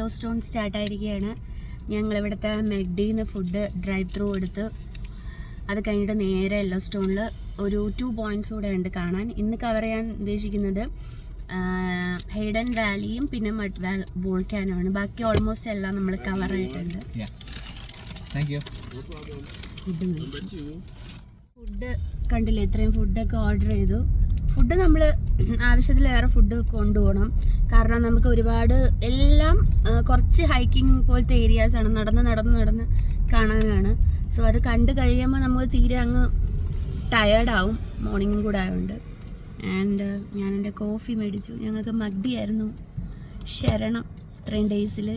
Yellow stone സ്റ്റാർട്ടായിരിക്കുകയാണ്. ഞങ്ങളിവിടുത്തെ മെക്ഡിന്ന് ഫുഡ് ഡ്രൈവ് ത്രൂ എടുത്ത് അത് കഴിഞ്ഞിട്ട് നേരെ യെല്ലോ സ്റ്റോണിൽ ഒരു 2 പോയിൻറ്റ്സ് കൂടെ ഉണ്ട് കാണാൻ. ഇന്ന് കവർ ചെയ്യാൻ ഉദ്ദേശിക്കുന്നത് ഹെയ്ഡൻ വാലിയും പിന്നെ മഡ് വോൾക്കാനുമാണ്. ബാക്കി ഓൾമോസ്റ്റ് എല്ലാം നമ്മൾ കവർ ആയിട്ടുണ്ട്. ഫുഡ് കണ്ടില്ലേ, ഇത്രയും ഫുഡൊക്കെ ഓർഡർ ചെയ്തു. ഫുഡ് നമ്മൾ ആവശ്യത്തിലേറെ ഫുഡ് കൊണ്ടുപോകണം. കാരണം നമുക്ക് ഒരുപാട് എല്ലാം കുറച്ച് ഹൈക്കിംഗ് പോലത്തെ ഏരിയാസാണ്, നടന്ന് കാണാനാണ്. സോ അത് കണ്ട് കഴിയുമ്പോൾ നമുക്ക് തീരെ അങ്ങ് ടയേർഡാവും, മോർണിംഗും കൂടെ ആയതുകൊണ്ട്. ആൻഡ് ഞാൻ എൻ്റെ കോഫി മേടിച്ചു. ഞങ്ങൾക്ക് മഗ്ഡിയായിരുന്നു ശരണം ഇത്രയും ഡേയ്സിൽ.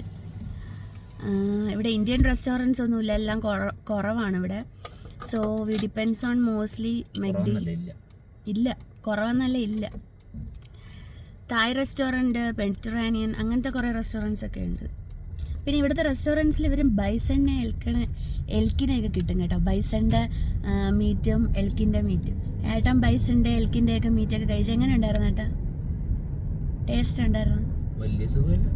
ഇവിടെ ഇന്ത്യൻ റെസ്റ്റോറൻറ്റ്സ് ഒന്നുമില്ല, എല്ലാം കുറവാണ് ഇവിടെ. So we depends on mostly McD. ഇല്ല, കുറവെന്നല്ല, ഇല്ല. തായ് റെസ്റ്റോറൻറ്റ്, മെഡിറ്ററേനിയൻ, അങ്ങനത്തെ കുറേ റെസ്റ്റോറൻറ്റ്സ് ഒക്കെ ഉണ്ട്. പിന്നെ ഇവിടുത്തെ റെസ്റ്റോറൻറ്റ്സിൽ ഇവർ ബൈസണിനെ എൽക്കിനെയൊക്കെ കിട്ടും കേട്ടോ. ബൈസണിൻ്റെ മീറ്റും എൽക്കിൻ്റെ മീറ്റും. ഏട്ടൻ ബൈസണിൻ്റെ എൽക്കിൻ്റെ ഒക്കെ മീറ്റൊക്കെ കഴിച്ച് എങ്ങനെ ഉണ്ടായിരുന്നു ഏട്ടാ? ടേസ്റ്റ് ഉണ്ടായിരുന്നു? വലിയ സുഖമില്ല,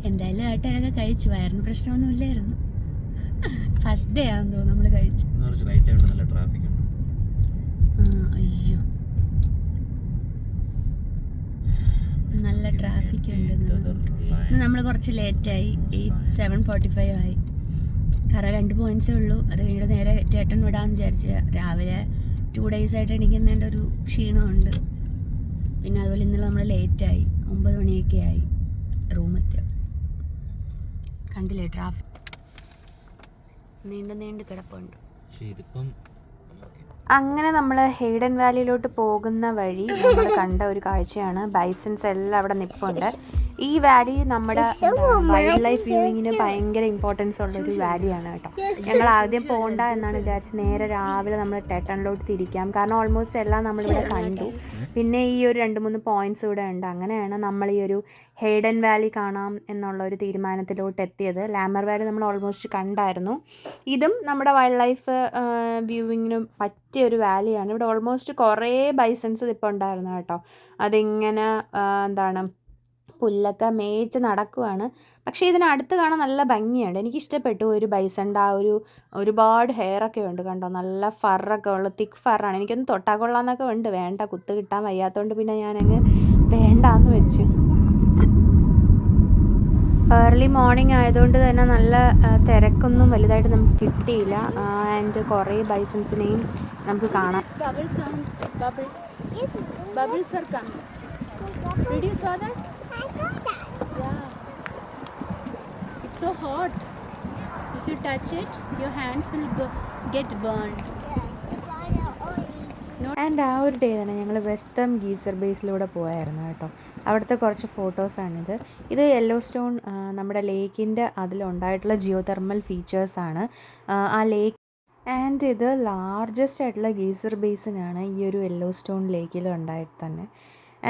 എന്തായാലും ഏട്ടനൊക്കെ കഴിച്ചു, വയറിന് പ്രശ്നമൊന്നും ഇല്ലായിരുന്നു. ഫസ്റ്റ് ഡേ ആണെന്ന് തോന്നുന്നു നമ്മൾ കഴിച്ചു. അയ്യോ, നല്ല ട്രാഫിക് ഉണ്ട്. ഇന്ന് നമ്മൾ കുറച്ച് ലേറ്റായി, 7:45 ആയി. കാരണം 2 പോയിൻറ്റ്സേ ഉള്ളൂ. അത് കഴിഞ്ഞിട്ട് നേരെ ചേട്ടൻ വിടാമെന്ന് വിചാരിച്ചു. രാവിലെ 2 days ആയിട്ട് എണീക്കുന്നതിൻ്റെ ഒരു ക്ഷീണമുണ്ട്. പിന്നെ അതുപോലെ ഇന്നലെ നമ്മൾ ലേറ്റായി, 9 മണിയൊക്കെ ആയി റൂമെത്തിയ. കണ്ടില്ലേ ട്രാഫിക് നീണ്ട് കിടപ്പുണ്ട്. അങ്ങനെ നമ്മൾ ഹെയ്ഡൻ വാലിയിലോട്ട് പോകുന്ന വഴി നമ്മൾ കണ്ട ഒരു കാഴ്ചയാണ്. ബൈസൺസ് എല്ലാം അവിടെ നിൽപ്പുണ്ട്. ഈ വാലി നമ്മുടെ വൈൽഡ് ലൈഫ് വ്യൂവിങ്ങിന് ഭയങ്കര ഇമ്പോർട്ടൻസ് ഉള്ളൊരു വാലിയാണ് കേട്ടോ. ഞങ്ങൾ ആദ്യം പോകണ്ട എന്നാണ് വിചാരിച്ചത്. നേരെ രാവിലെ നമ്മൾ ടെട്ടണിലോട്ട് തിരിക്കാം. കാരണം ഓൾമോസ്റ്റ് എല്ലാം നമ്മളിവിടെ കണ്ടു. പിന്നെ ഈ ഒരു 2-3 പോയിൻറ്റ്സ് ഇവിടെ ഉണ്ട്. അങ്ങനെയാണ് നമ്മൾ ഈ ഒരു ഹെയ്ഡൻ വാലി കാണാം എന്നുള്ള ഒരു തീരുമാനത്തിലോട്ട് എത്തിയത്. ലാമർ വാലി നമ്മൾ ഓൾമോസ്റ്റ് കണ്ടായിരുന്നു. ഇതും നമ്മുടെ വൈൽഡ് ലൈഫ് വ്യൂവിങ്ങിന് പറ്റിയൊരു വാലിയാണ്. ഇവിടെ ഓൾമോസ്റ്റ് കുറേ ബൈസൺസ് ഇപ്പോൾ ഉണ്ടായിരുന്നു കേട്ടോ. അതിങ്ങനെ പുല്ലൊക്കെ മേച്ച് നടക്കുവാണ്. പക്ഷേ ഇതിനടുത്ത് കാണാൻ നല്ല ഭംഗിയുണ്ട്. എനിക്കിഷ്ടപ്പെട്ടു. ഒരു ബൈസണിൻ്റെ ആ ഒരുപാട് ഹെയറൊക്കെ ഉണ്ട് കണ്ടോ. നല്ല ഫറൊക്കെ ഉള്ള തിക്ക് ഫറാണ്. എനിക്കൊന്ന് തൊട്ടാൽ കൊള്ളാമെന്നൊക്കെ ഉണ്ട്. വേണ്ട, കുത്ത് കിട്ടാൻ വയ്യാത്തതുകൊണ്ട് പിന്നെ ഞാനങ്ങ് വേണ്ടാന്ന് വെച്ചു. ഏർലി മോർണിംഗ് ആയതുകൊണ്ട് തന്നെ നല്ല തിരക്കൊന്നും വലുതായിട്ട് നമുക്ക് കിട്ടിയില്ല. ആൻഡ് കുറേ ബൈസൺസിനെയും നമുക്ക് കാണാം. It's so hot. If you touch it, your hands will get burned. And ആ ഒരു ഡേ തന്നെ ഞങ്ങൾ വെസ്റ്റം ഗീസർ ബേസിലൂടെ പോയായിരുന്നു കേട്ടോ. അവിടുത്തെ കുറച്ച് ഫോട്ടോസാണിത്. ഇത് യെല്ലോ സ്റ്റോൺ നമ്മുടെ ലേക്കിൻ്റെ അതിലുണ്ടായിട്ടുള്ള ജിയോ തെർമൽ ഫീച്ചേഴ്സാണ് ആ ലേക്ക്. ആൻഡ് ഇത് ലാർജസ്റ്റ് ആയിട്ടുള്ള ഗീസർ ബേസിനാണ് ഈ ഒരു യെല്ലോ സ്റ്റോൺ ലേക്കിൽ ഉണ്ടായിട്ട് തന്നെ.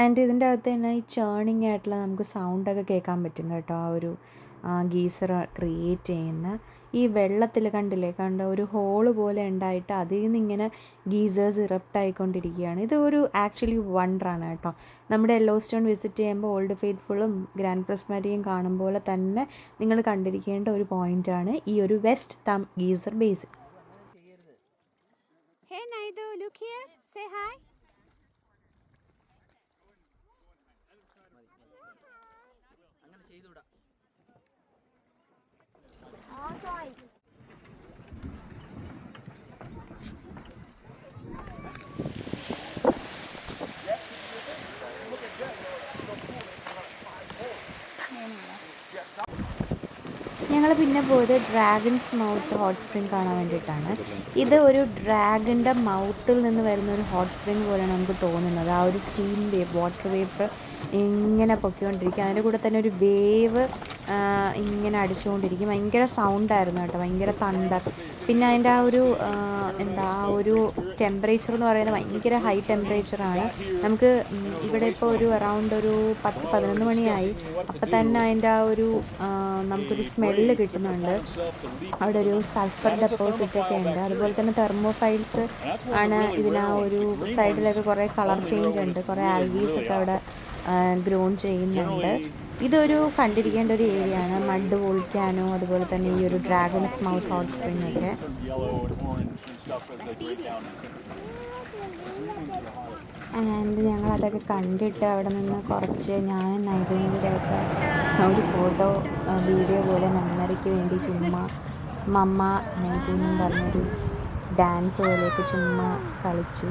ആൻഡ് ഇതിൻ്റെ അകത്ത് തന്നെ ഈ ചേണിങ് ആയിട്ടുള്ള നമുക്ക് സൗണ്ടൊക്കെ കേൾക്കാൻ പറ്റും കേട്ടോ. ആ ഒരു ഗീസർ ക്രിയേറ്റ് ചെയ്യുന്ന ഈ വെള്ളത്തിൽ കണ്ട ഒരു ഹോള് പോലെ ഉണ്ടായിട്ട് അതിൽ നിന്ന് ഇങ്ങനെ ഗീസേഴ്സ് ഇറപ്റ്റ് ആയിക്കൊണ്ടിരിക്കുകയാണ്. ഇത് ഒരു ആക്ച്വലി വണ്ടറാണ് കേട്ടോ. നമ്മുടെ യെല്ലോ സ്റ്റോൺ വിസിറ്റ് ചെയ്യുമ്പോൾ ഓൾഡ് ഫെയ്ത്ത്ഫുള്ളും ഗ്രാൻഡ് പ്രസ്മരിയും കാണും പോലെ തന്നെ നിങ്ങൾ കണ്ടിരിക്കേണ്ട ഒരു പോയിൻ്റാണ് ഈ ഒരു വെസ്റ്റ് തം geyser base. Hey Naidu, look here. Say hi. ഞങ്ങൾ പിന്നെ പോയത് ഡ്രാഗൺസ് മൗത്ത് ഹോട്ട് സ്പ്രിംഗ് കാണാൻ വേണ്ടിയിട്ടാണ്. ഇത് ഒരു ഡ്രാഗണിൻ്റെ മൗത്തിൽ നിന്ന് വരുന്ന ഒരു ഹോട്ട് സ്പ്രിംഗ് പോലെയാണ് നമുക്ക് തോന്നുന്നത്. ആ ഒരു സ്റ്റീം വേവ്, വാട്ടർ വേപ്പർ ഇങ്ങനെ പൊക്കിക്കൊണ്ടിരിക്കും. അതിൻ്റെ കൂടെ തന്നെ ഒരു വേവ് ഇങ്ങനെ അടിച്ചുകൊണ്ടിരിക്കും. ഭയങ്കര സൗണ്ടായിരുന്നു കേട്ടോ, ഭയങ്കര തണ്ടർ. പിന്നെ അതിൻ്റെ ആ ഒരു ടെമ്പറേച്ചർ എന്ന് പറയുന്നത് ഭയങ്കര ഹൈ ടെമ്പറേച്ചറാണ്. നമുക്ക് ഇവിടെ ഇപ്പോൾ ഒരു അറൗണ്ട് ഒരു 10-11 മണിയായി. അപ്പം തന്നെ അതിൻ്റെ ആ ഒരു നമുക്കൊരു സ്മെല്ല് കിട്ടുന്നുണ്ട്. അവിടെ ഒരു സൾഫർ ഡെപ്പോസിറ്റൊക്കെ ഉണ്ട്. അതുപോലെ തന്നെ തെർമോഫൈൽസ് ആണ് ഇതിന്. ആ ഒരു സൈഡിലൊക്കെ കുറേ കളർ ചേഞ്ച് ഉണ്ട്, കുറേ ആൽഗീസൊക്കെ അവിടെ ഗ്രോൺ ചെയ്യുന്നുണ്ട്. ഇതൊരു കണ്ടിരിക്കേണ്ട ഒരു ഏരിയ ആണ്. മഡ് വോൾക്കാനോ അതുപോലെ തന്നെ ഈ ഒരു ഡ്രാഗൺസ് മൗത്ത് ഹോട്ട് സ്പ്രിംഗ് ഒക്കെ. ആൻഡ് ഞങ്ങൾ അതൊക്കെ കണ്ടിട്ട് അവിടെ നിന്ന് കുറച്ച് ഞാൻ നൈബേൻ്റെ ഒക്കെ ഒരു ഫോട്ടോ വീഡിയോ പോലെ മെമ്മറിക്ക് വേണ്ടി ചുമ്മാ മമ്മ നൈബേന്നും പറഞ്ഞൊരു ഡാൻസ് പോലെയൊക്കെ ചുമ്മാ കളിച്ചു.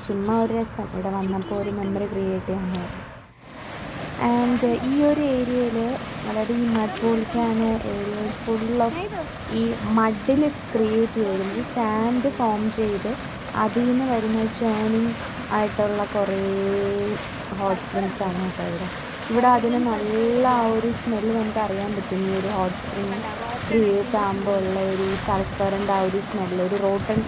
ചുമ്മാ ഒരു രസം, ഇവിടെ വന്നപ്പോൾ ഒരു മെമ്മറി ക്രിയേറ്റ് ചെയ്യാനായിട്ട്. ആൻഡ് ഈ ഒരു ഏരിയയിൽ, അതായത് ഈ mud volcano area full of ഈ മഡിൽ ക്രിയേറ്റ് ചെയ്ത് സാൻഡ് ഫോം ചെയ്ത് അതിൽ നിന്ന് വരുന്ന ചേണിങ് ആയിട്ടുള്ള കുറേ ഹോട്ട് സ്പ്രിങ്സ് ആണ് കേട്ടോ ഇവിടെ അതിന് നല്ല ആ ഒരു സ്മെല്ല് നമുക്ക് അറിയാൻ പറ്റും. ഈ ഒരു ഹോട്ട് സ്പ്രിങ് ക്രിയേറ്റ് ആകുമ്പോൾ ഉള്ള ഒരു സൾഫറിൻ്റെ ആ ഒരു സ്മെല്ല്, ഒരു റോട്ടൺ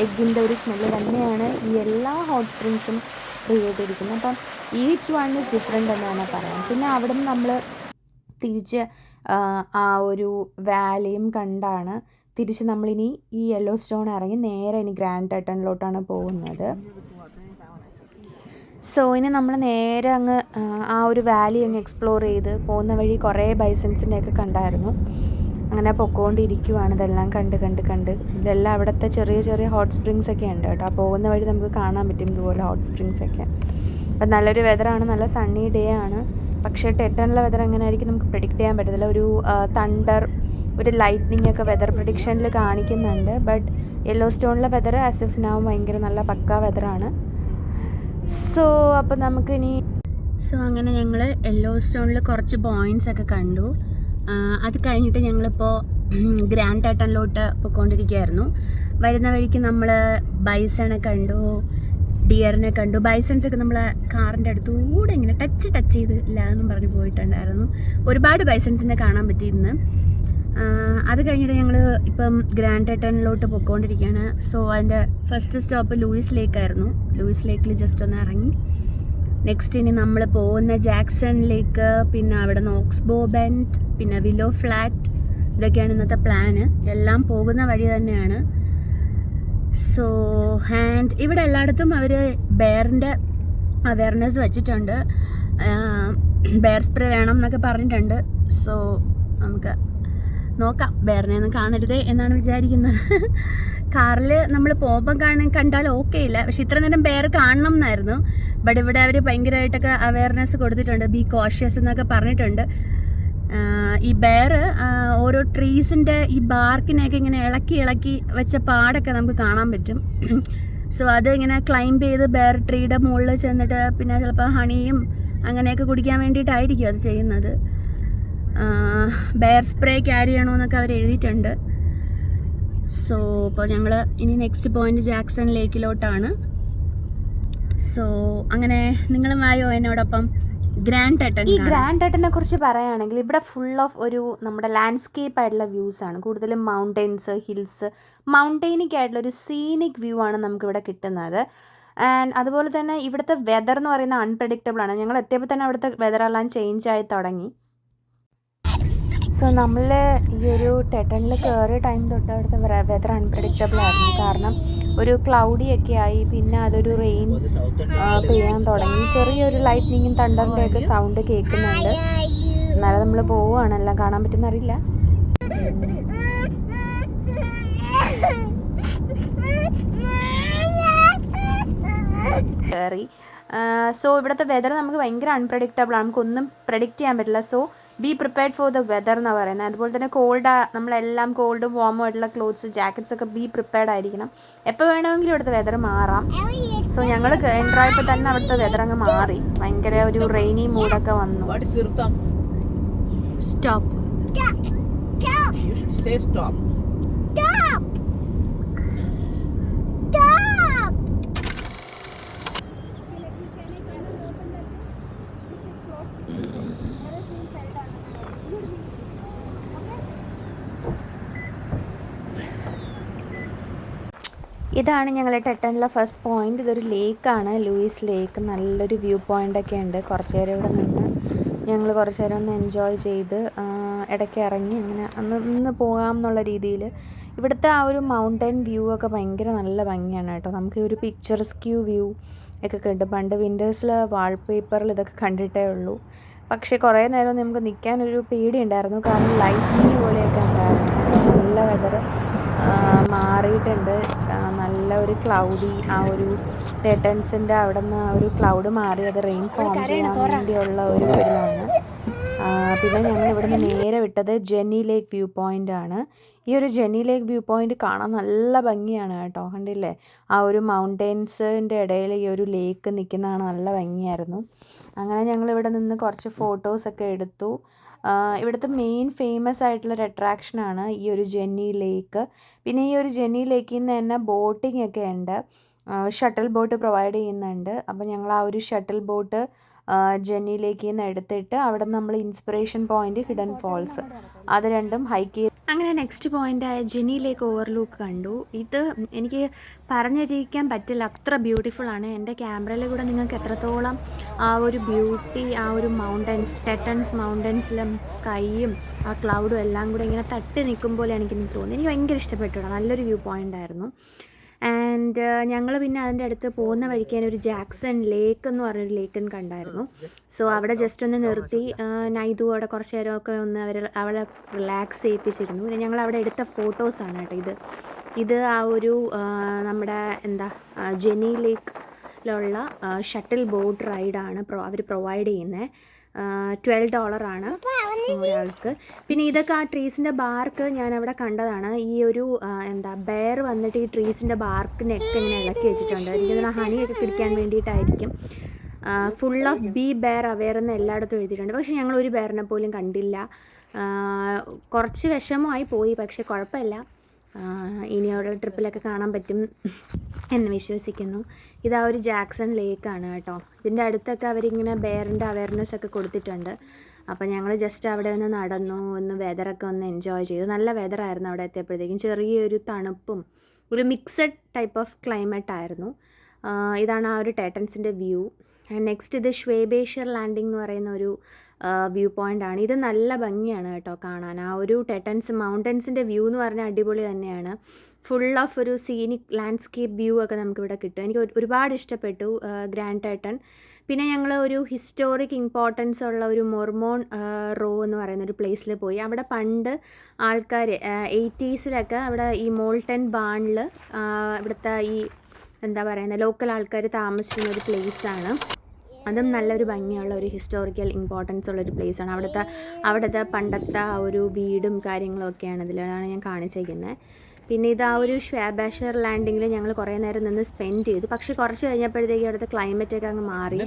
എഗ്ഗിൻ്റെ ഒരു സ്മെല്ല് തന്നെയാണ് ഈ എല്ലാ ഹോട്ട് സ്പ്രിങ്സും ക്രിയേറ്റ് ചെയ്തിരിക്കുന്നത്. അപ്പം ഈച്ച് വൺ ഈസ് ഡിഫറെൻ്റ് എന്ന് തന്നെ പറയാം. പിന്നെ അവിടെ നിന്ന് നമ്മൾ തിരിച്ച് ആ ഒരു വാലിയും കണ്ടാണ് തിരിച്ച് നമ്മളിനി ഈ യെല്ലോ സ്റ്റോൺ ഇറങ്ങി നേരെ ഇനി ഗ്രാൻഡ് ടെട്ടനിലോട്ടാണ് പോകുന്നത്. സോ ഇനി നമ്മൾ നേരെ അങ്ങ് ആ ഒരു വാലി അങ്ങ് എക്സ്പ്ലോർ ചെയ്ത് പോകുന്ന വഴി കുറേ ബൈസൺസിനെയൊക്കെ കണ്ടായിരുന്നു. അങ്ങനെ പൊക്കോണ്ടിരിക്കുവാണ്. ഇതെല്ലാം കണ്ട് ഇതെല്ലാം അവിടുത്തെ ചെറിയ ചെറിയ ഹോട്ട് സ്പ്രിങ്സ് ഒക്കെ ഉണ്ട് കേട്ടോ. പോകുന്ന വഴി നമുക്ക് കാണാൻ പറ്റും ഇതുപോലെ ഹോട്ട് സ്പ്രിങ്സ് ഒക്കെ. അപ്പം നല്ലൊരു വെതറാണ്, നല്ല സണ്ണി ഡേ ആണ്. പക്ഷേ ടെട്ടനിലെ വെതർ എങ്ങനെ ആയിരിക്കും നമുക്ക് പ്രെഡിക്റ്റ് ചെയ്യാൻ പറ്റത്തില്ല. ഒരു തണ്ടർ, ഒരു ലൈറ്റ്നിങ് ഒക്കെ വെതർ പ്രഡിക്ഷനിൽ കാണിക്കുന്നുണ്ട്. ബട്ട് യെല്ലോ സ്റ്റോണിലെ വെതർ ആസ് ഇഫ് നൗ ഭയങ്കര നല്ല പക്ക വെതറാണ്. സോ അപ്പം നമുക്കിനി അങ്ങനെ ഞങ്ങൾ യെല്ലോ സ്റ്റോണിൽ കുറച്ച് പോയിൻറ്റ്സ് ഒക്കെ കണ്ടു. അത് കഴിഞ്ഞിട്ട് ഞങ്ങളിപ്പോൾ ഗ്രാൻഡ് ടെട്ടനിലോട്ട് പോയിക്കൊണ്ടിരിക്കുകയായിരുന്നു. വരുന്ന വഴിക്ക് നമ്മൾ ബൈസണെ കണ്ടു, ഡിയറിനെ കണ്ടു. ബൈസൺസ് ഒക്കെ നമ്മളെ കാറിൻ്റെ അടുത്തുകൂടെ ഇങ്ങനെ ടച്ച് ചെയ്തില്ല എന്നും പറഞ്ഞ് പോയിട്ടുണ്ടായിരുന്നു. ഒരുപാട് ബൈസൺസിനെ കാണാൻ പറ്റിയിരുന്നു. അത് കഴിഞ്ഞിട്ട് ഞങ്ങൾ ഇപ്പം ഗ്രാൻഡ് ടെട്ടനിലോട്ട് പോയിക്കൊണ്ടിരിക്കുകയാണ്. സോ അതിൻ്റെ ഫസ്റ്റ് സ്റ്റോപ്പ് ലൂയിസ് ലേക്ക് ആയിരുന്നു. ലൂയിസ് ലേക്കിൽ ജസ്റ്റ് ഒന്ന് ഇറങ്ങി നെക്സ്റ്റ് ഇനി നമ്മൾ പോകുന്ന ജാക്സൺ ലേക്ക്, പിന്നെ അവിടെ നിന്ന് ഓക്സ്ബോ ബെൻഡ്, പിന്നെ വില്ലോ ഫ്ലാറ്റ്, ഇതൊക്കെയാണ് ഇന്നത്തെ പ്ലാന്. എല്ലാം പോകുന്ന വഴി തന്നെയാണ്. സോ ആൻഡ് ഇവിടെ എല്ലായിടത്തും അവർ ബെയറിൻ്റെ അവയർനെസ് വെച്ചിട്ടുണ്ട്. ബെയർ സ്പ്രേ വേണം എന്നൊക്കെ പറഞ്ഞിട്ടുണ്ട്. സോ നമുക്ക് നോക്കാം, ബെയറിനെ ഒന്നും കാണരുത് എന്നാണ് വിചാരിക്കുന്നത്. കാറിൽ നമ്മൾ പോകുമ്പോൾ കണ്ടാൽ ഓക്കെ ഇല്ല, പക്ഷെ ഇത്ര നേരം ബെയർ കാണണം എന്നായിരുന്നു. ബട്ട് ഇവിടെ അവർ ഭയങ്കരമായിട്ടൊക്കെ അവയർനെസ് കൊടുത്തിട്ടുണ്ട്, ബി കോഷ്യസ് എന്നൊക്കെ പറഞ്ഞിട്ടുണ്ട്. ഈ ബെയർ ഓരോ ട്രീസിൻ്റെ ഈ ബാർക്കിനെയൊക്കെ ഇങ്ങനെ ഇളക്കി വെച്ച പാടൊക്കെ നമുക്ക് കാണാൻ പറ്റും. സോ അത് ഇങ്ങനെ ക്ലൈംബ് ചെയ്ത് ബെയർ ട്രീയുടെ മുകളിൽ ചെന്നിട്ട് പിന്നെ ചിലപ്പോൾ ഹണിയും അങ്ങനെയൊക്കെ കുടിക്കാൻ വേണ്ടിയിട്ടായിരിക്കും അത് ചെയ്യുന്നത്. ബെയർ സ്പ്രേ ക്യാരി ചെയ്യണമെന്നൊക്കെ അവർ എഴുതിയിട്ടുണ്ട്. സോ ഇപ്പോൾ ഞങ്ങൾ ഇനി നെക്സ്റ്റ് പോയിന്റ് ജാക്സൺ ലേക്കിലോട്ടാണ്. സോ അങ്ങനെ നിങ്ങളും ആയോ എന്നോടൊപ്പം ഗ്രാൻഡ് ടെട്ടൻ. ഈ ഗ്രാൻഡ് ടെട്ടനെ കുറിച്ച് പറയുകയാണെങ്കിൽ ഇവിടെ ഫുൾ ഓഫ് ഒരു നമ്മുടെ ലാൻഡ്സ്കേപ്പ് ആയിട്ടുള്ള വ്യൂസ് ആണ്. കൂടുതലും മൗണ്ടെയ്ൻസ്, ഹിൽസ്, മൗണ്ടെയ്നിക് ആയിട്ടുള്ള ഒരു സീനിക് വ്യൂ ആണ് നമുക്കിവിടെ കിട്ടുന്നത്. ആൻഡ് അതുപോലെ തന്നെ ഇവിടുത്തെ വെതർ എന്ന് പറയുന്നത് അൺപ്രഡിക്റ്റബിൾ ആണ്. ഞങ്ങൾ എത്തിയപ്പോൾ തന്നെ അവിടുത്തെ വെതറെല്ലാം ചേഞ്ച് ആയി തുടങ്ങി. സോ നമ്മൾ ഈ ഒരു ടെട്ടനിൽ കയറിയ ടൈം തൊട്ട് അവിടുത്തെ വെതർ അൺപ്രഡിക്റ്റബിൾ ആയിരുന്നു. കാരണം ഒരു ക്ലൗഡി ഒക്കെ ആയി, പിന്നെ അതൊരു റെയിൻ പെയ്യാൻ തുടങ്ങി. ചെറിയൊരു ലൈറ്റ്നിങ്ങും തണ്ടറിൻ്റെ ഒക്കെ സൗണ്ട് കേൾക്കുന്നുണ്ട്. എന്നാലും നമ്മൾ പോവുകയാണ്, എല്ലാം കാണാൻ പറ്റുന്ന അറിയില്ല. കയറി. സോ ഇവിടുത്തെ വെതർ നമുക്ക് ഭയങ്കര അൺപ്രഡിക്റ്റബിൾ ആണ്, നമുക്കൊന്നും പ്രഡിക്റ്റ് ചെയ്യാൻ പറ്റില്ല. So be prepared for the weather എന്നാണ് പറയുന്നത്. അതുപോലെ തന്നെ നമ്മളെല്ലാം കോൾഡും വാമും ആയിട്ടുള്ള ക്ലോത്ത്സ്, ജാക്കറ്റ്സ് ഒക്കെ ബി പ്രിപ്പയർഡ് ആയിരിക്കണം. എപ്പോൾ വേണമെങ്കിലും ഇവിടുത്തെ വെതർ മാറാം. സോ ഞങ്ങൾ എൻ്റർ ആയപ്പോൾ തന്നെ അവിടുത്തെ വെതർ അങ്ങ് മാറി, ഭയങ്കര ഒരു റെയിനി മൂഡൊക്കെ വന്നു. സ്റ്റോപ്പ്. ഇതാണ് ഞങ്ങളുടെ ടെട്ടനിലെ ഫസ്റ്റ് പോയിന്റ്. ഇതൊരു ലേക്കാണ്, ലൂയിസ് ലേക്ക്. നല്ലൊരു വ്യൂ പോയിൻ്റൊക്കെ ഉണ്ട്. കുറച്ച് നേരം ഇവിടെ നിന്ന് ഞങ്ങൾ കുറച്ച് നേരം ഒന്ന് എൻജോയ് ചെയ്ത് ഇടയ്ക്ക് ഇറങ്ങി അങ്ങനെ അന്ന് പോകാം എന്നുള്ള രീതിയിൽ. ഇവിടുത്തെ ആ ഒരു മൗണ്ടൻ വ്യൂ ഒക്കെ ഭയങ്കര നല്ല ഭംഗിയാണ് കേട്ടോ. നമുക്ക് ഒരു പിക്ചർസ്ക്യൂ വ്യൂ ഒക്കെ കിട്ടും. പണ്ട് വിൻറ്റേഴ്സിൽ വാൾപേപ്പറിൽ ഇതൊക്കെ കണ്ടിട്ടേ ഉള്ളൂ. പക്ഷേ കുറേ നേരം നമുക്ക് നിൽക്കാനൊരു പേടിയുണ്ടായിരുന്നു, കാരണം ലൈറ്റിങ് പോലെയൊക്കെ ഉണ്ടായിരുന്നു. നല്ല വെതർ മാറിയിട്ടുണ്ട്. നല്ല ഒരു ക്ലൗഡി, ആ ഒരു ടെറ്റൻസിൻ്റെ അവിടെ നിന്ന് ആ ഒരു ക്ലൗഡ് മാറി അത് റെയിൻ ഫോം ചെയ്യാൻ വേണ്ടിയുള്ള ഒരു ഇതിലാണ്. പിന്നെ ഞങ്ങൾ ഇവിടുന്ന് നേരെ വിട്ടത് ജെന്നി ലേക്ക് വ്യൂ പോയിൻ്റ് ആണ്. ഈ ഒരു ജെന്നി ലേക്ക് വ്യൂ പോയിൻ്റ് കാണാൻ നല്ല ഭംഗിയാണ് കേട്ടോ. കണ്ടില്ലേ, ആ ഒരു മൗണ്ടെയ്ൻസിൻ്റെ ഇടയിൽ ഈ ഒരു ലേക്ക് നിൽക്കുന്നതാണ്, നല്ല ഭംഗിയായിരുന്നു. അങ്ങനെ ഞങ്ങൾ ഇവിടെ നിന്ന് കുറച്ച് ഫോട്ടോസൊക്കെ എടുത്തു. ഇവിടുത്തെ മെയിൻ ഫേമസ് ആയിട്ടുള്ളൊരു അട്രാക്ഷനാണ് ഈ ഒരു ജെന്നി ലേക്ക്. പിന്നെ ഈ ഒരു ജെന്നി ലേക്കിൽ നിന്ന് തന്നെ ബോട്ടിംഗ് ഒക്കെ ഉണ്ട്, ഷട്ടിൽ ബോട്ട് പ്രൊവൈഡ് ചെയ്യുന്നുണ്ട്. അപ്പോൾ ഞങ്ങൾ ആ ഒരു ഷട്ടിൽ ബോട്ട് ജെന്നി ലേക്കിൽ നിന്ന് എടുത്തിട്ട് അവിടെ നമ്മൾ ഇൻസ്പിറേഷൻ പോയിന്റ്, ഹിഡൻ ഫോൾസ്, അത് രണ്ടും ഹൈക്ക് ചെയ്ത് അങ്ങനെ നെക്സ്റ്റ് പോയിൻ്റായ ജെന്നി ലേക്ക് ഓവർലുക്ക് കണ്ടു. ഇത് എനിക്ക് പറഞ്ഞറിയിക്കാൻ പറ്റില്ല, അത്ര ബ്യൂട്ടിഫുൾ ആണ്. എൻ്റെ ക്യാമറയിൽ കൂടെ നിങ്ങൾക്ക് എത്രത്തോളം ആ ഒരു ബ്യൂട്ടി, ആ ഒരു മൗണ്ടൻസ്, ടെറ്റൻസ് മൗണ്ടൻസിലും സ്കൈയും ആ ക്ലൗഡും എല്ലാം കൂടെ ഇങ്ങനെ തട്ടി നിൽക്കും പോലെയാണ് എനിക്ക് തോന്നുന്നത്. എനിക്ക് ഭയങ്കര ഇഷ്ടപ്പെട്ടു, നല്ലൊരു വ്യൂ പോയിൻ്റ് ആയിരുന്നു. ആൻഡ് ഞങ്ങൾ പിന്നെ അതിൻ്റെ അടുത്ത് പോകുന്ന വഴിക്ക് തന്നെ ഒരു ജാക്സൺ ലേക്ക് എന്ന് പറഞ്ഞൊരു ലേക്കും കണ്ടായിരുന്നു. സോ അവിടെ ജസ്റ്റ് ഒന്ന് നിർത്തി നൈതു അവിടെ കുറച്ച് നേരമൊക്കെ ഒന്ന് അവളെ റിലാക്സ് ചെയ്യിപ്പിച്ചിരുന്നു. പിന്നെ ഞങ്ങൾ അവിടെ എടുത്ത ഫോട്ടോസാണ് കേട്ടോ ഇത് ആ ഒരു നമ്മുടെ ജെന്നി ലേക്കിലുള്ള ഷട്ടിൽ ബോട്ട് റൈഡാണ് അവർ പ്രൊവൈഡ് ചെയ്യുന്നത്. $12 ഒരാൾക്ക്. പിന്നെ ഇതൊക്കെ ആ ട്രീസിൻ്റെ ബാർക്ക് ഞാനവിടെ കണ്ടതാണ്. ഈ ഒരു ബെയർ വന്നിട്ട് ഈ ട്രീസിൻ്റെ ബാർക്കിനൊക്കെ ഇങ്ങനെ ഇളക്കി വെച്ചിട്ടുണ്ട്. എനിക്കതിന് ഹണിയൊക്കെ പിടിക്കാൻ വേണ്ടിയിട്ടായിരിക്കും. Full of be bear aware എന്ന് എല്ലായിടത്തും എഴുതിയിട്ടുണ്ട്. പക്ഷേ ഞങ്ങൾ ഒരു ബെയറിനെ പോലും കണ്ടില്ല. കുറച്ച് വിഷമമായി പോയി, പക്ഷേ കുഴപ്പമില്ല, ഇനിയുള്ള ട്രിപ്പിലൊക്കെ കാണാൻ പറ്റും എന്ന് വിശ്വസിക്കുന്നു. ഇതാ ഒരു ജാക്സൺ ലേക്കാണ് കേട്ടോ. ഇതിൻ്റെ അടുത്തൊക്കെ അവരിങ്ങനെ ബെയറിൻ്റെ അവയർനെസ് ഒക്കെ കൊടുത്തിട്ടുണ്ട്. അപ്പോൾ ഞങ്ങൾ ജസ്റ്റ് അവിടെ ഒന്ന് നടന്നു, ഒന്ന് വെതറൊക്കെ ഒന്ന് എൻജോയ് ചെയ്തു. നല്ല വെതറായിരുന്നു അവിടെ എത്തിയപ്പോഴത്തേക്കും. ചെറിയൊരു തണുപ്പും ഒരു മിക്സഡ് ടൈപ്പ് ഓഫ് ക്ലൈമറ്റ് ആയിരുന്നു. ഇതാണ് ആ ഒരു ടെറ്റൻസിൻ്റെ വ്യൂ. നെക്സ്റ്റ് ഇത് ഷ്വേബേഷ്യർ ലാൻഡിംഗ് എന്ന് പറയുന്ന ഒരു വ്യൂ പോയിൻ്റാണ്. ഇത് നല്ല ഭംഗിയാണ് കേട്ടോ കാണാൻ. ആ ഒരു മൗണ്ടൻസിൻ്റെ വ്യൂ എന്ന് പറഞ്ഞാൽ അടിപൊളി തന്നെയാണ്. ഫുൾ ഓഫ് ഒരു സീനിക് ലാൻഡ്സ്കേപ്പ് വ്യൂ ഒക്കെ നമുക്കിവിടെ കിട്ടും. എനിക്ക് ഒരുപാട് ഇഷ്ടപ്പെട്ടു ഗ്രാൻഡ് ടെറ്റൻ. പിന്നെ ഞങ്ങൾ ഒരു ഹിസ്റ്റോറിക് ഇമ്പോർട്ടൻസ് ഉള്ള ഒരു മൊർമോൺ റോ എന്ന് പറയുന്ന ഒരു പ്ലേസിൽ പോയി. അവിടെ പണ്ട് ആൾക്കാർ 80s അവിടെ ഈ മോൾട്ടൺ ബാണിൽ ഇവിടുത്തെ ഈ ലോക്കൽ ആൾക്കാർ താമസിക്കുന്ന ഒരു പ്ലേസാണ്. അതും നല്ലൊരു ഭംഗിയുള്ള ഒരു ഹിസ്റ്റോറിക്കൽ ഇമ്പോർട്ടൻസ് ഉള്ളൊരു പ്ലേസാണ്. അവിടുത്തെ പണ്ടത്തെ ആ ഒരു വീടും കാര്യങ്ങളൊക്കെയാണ് ഇതിലാണ് ഞാൻ കാണിച്ചിരിക്കുന്നത്. പിന്നെ ഇത് ആ ഒരു ഷ്വേബേഷ്യർ ലാൻഡിങ്ങിൽ ഞങ്ങൾ കുറേ നേരം നിന്ന് സ്പെൻഡ് ചെയ്തു. പക്ഷേ കുറച്ച് കഴിഞ്ഞപ്പോഴത്തേക്കും അവിടുത്തെ ക്ലൈമറ്റൊക്കെ അങ്ങ് മാറി.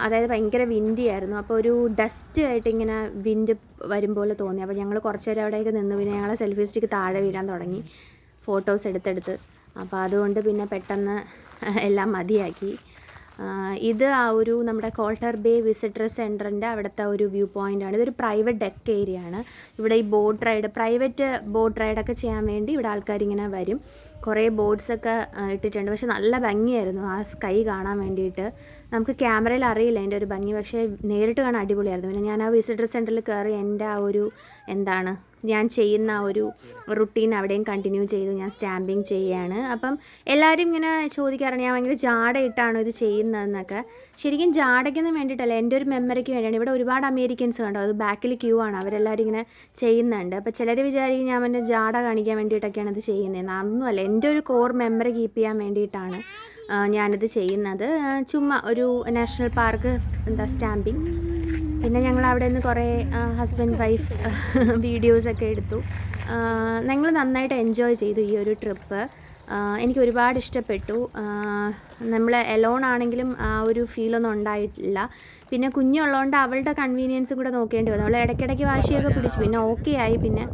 അതായത് ഭയങ്കര വിൻഡി ആയിരുന്നു. അപ്പോൾ ഒരു ഡസ്റ്റ് ആയിട്ട് ഇങ്ങനെ വിൻഡ് വരും പോലെ തോന്നി. അപ്പോൾ ഞങ്ങൾ കുറച്ച് നേരം അവിടെയൊക്കെ നിന്ന് പിന്നെ ഞങ്ങളെ സെൽഫി സ്റ്റിക്ക് താഴെ വീഴാൻ തുടങ്ങി, ഫോട്ടോസ് എടുത്തെടുത്ത്. അപ്പോൾ അതുകൊണ്ട് പിന്നെ പെട്ടെന്ന് എല്ലാം മതിയാക്കി. ഇത് ആ ഒരു നമ്മുടെ കോൾട്ടർ ബേ വിസിറ്റർ സെൻറ്ററിൻ്റെ അവിടുത്തെ ഒരു വ്യൂ പോയിൻ്റാണ്. ഇതൊരു പ്രൈവറ്റ് ഡെക്ക് ഏരിയ ആണ്. ഇവിടെ ഈ പ്രൈവറ്റ് ബോട്ട് റൈഡൊക്കെ ചെയ്യാൻ വേണ്ടി ഇവിടെ ആൾക്കാരിങ്ങനെ വരും. കുറേ ബോട്ട്സൊക്കെ ഇട്ടിട്ടുണ്ട്. പക്ഷെ നല്ല ഭംഗിയായിരുന്നു ആ സ്കൈ കാണാൻ വേണ്ടിയിട്ട്. നമുക്ക് ക്യാമറയിൽ അറിയില്ല അതിൻ്റെ ഒരു ഭംഗി, പക്ഷേ നേരിട്ട് കാണാൻ അടിപൊളിയായിരുന്നു. പിന്നെ ഞാൻ ആ വിസിറ്റർ സെൻറ്ററിൽ കയറി എൻ്റെ ആ ഒരു ഞാൻ ചെയ്യുന്ന ആ ഒരു റുട്ടീൻ അവിടെയും കണ്ടിന്യൂ ചെയ്തു. ഞാൻ സ്റ്റാമ്പിങ് ചെയ്യുകയാണ്. അപ്പം എല്ലാവരും ഇങ്ങനെ ചോദിക്കാറുണ്ട് ഞാൻ ഭയങ്കര ജാടയിട്ടാണോ ഇത് ചെയ്യുന്നതെന്നൊക്കെ. ശരിക്കും ജാടയ്ക്കൊന്നും വേണ്ടിയിട്ടല്ല, എൻ്റെ ഒരു മെമ്മറിക്ക് വേണ്ടിയാണ്. ഇവിടെ ഒരുപാട് അമേരിക്കൻസ് കണ്ടോ, അത് ബാക്കിൽ ക്യൂ ആണ്, അവരെല്ലാവരും ഇങ്ങനെ ചെയ്യുന്നുണ്ട്. അപ്പോൾ ചിലർ വിചാരിക്കും ഞാൻ എൻ്റെ ജാട കാണിക്കാൻ വേണ്ടിയിട്ടൊക്കെയാണ് ഇത് ചെയ്യുന്നത്. അതൊന്നുമല്ല, എൻ്റെ ഒരു കോർ മെമ്മറി കീപ്പ് ചെയ്യാൻ വേണ്ടിയിട്ടാണ് ഞാനിത് ചെയ്യുന്നത്. ചുമ്മാ ഒരു നാഷണൽ പാർക്ക് സ്റ്റാമ്പിങ്. പിന്നെ ഞങ്ങൾ അവിടെ നിന്ന് കുറേ ഹസ്ബൻഡ് വൈഫ് വീഡിയോസൊക്കെ എടുത്തു. ഞങ്ങൾ നന്നായിട്ട് എൻജോയ് ചെയ്തു ഈ ഒരു ട്രിപ്പ്. എനിക്ക് ഒരുപാട് ഇഷ്ടപ്പെട്ടു. നമ്മൾ എലോൺ ആണെങ്കിലും ആ ഒരു ഫീലൊന്നും ഉണ്ടായിട്ടില്ല. പിന്നെ കുഞ്ഞുള്ളതുകൊണ്ട് അവളുടെ കൺവീനിയൻസും കൂടെ നോക്കേണ്ടി വന്നു. അവൾ ഇടയ്ക്കിടയ്ക്ക് വാശിയൊക്കെ പിടിച്ചു, പിന്നെ ഓക്കെ ആയി. പിന്നെ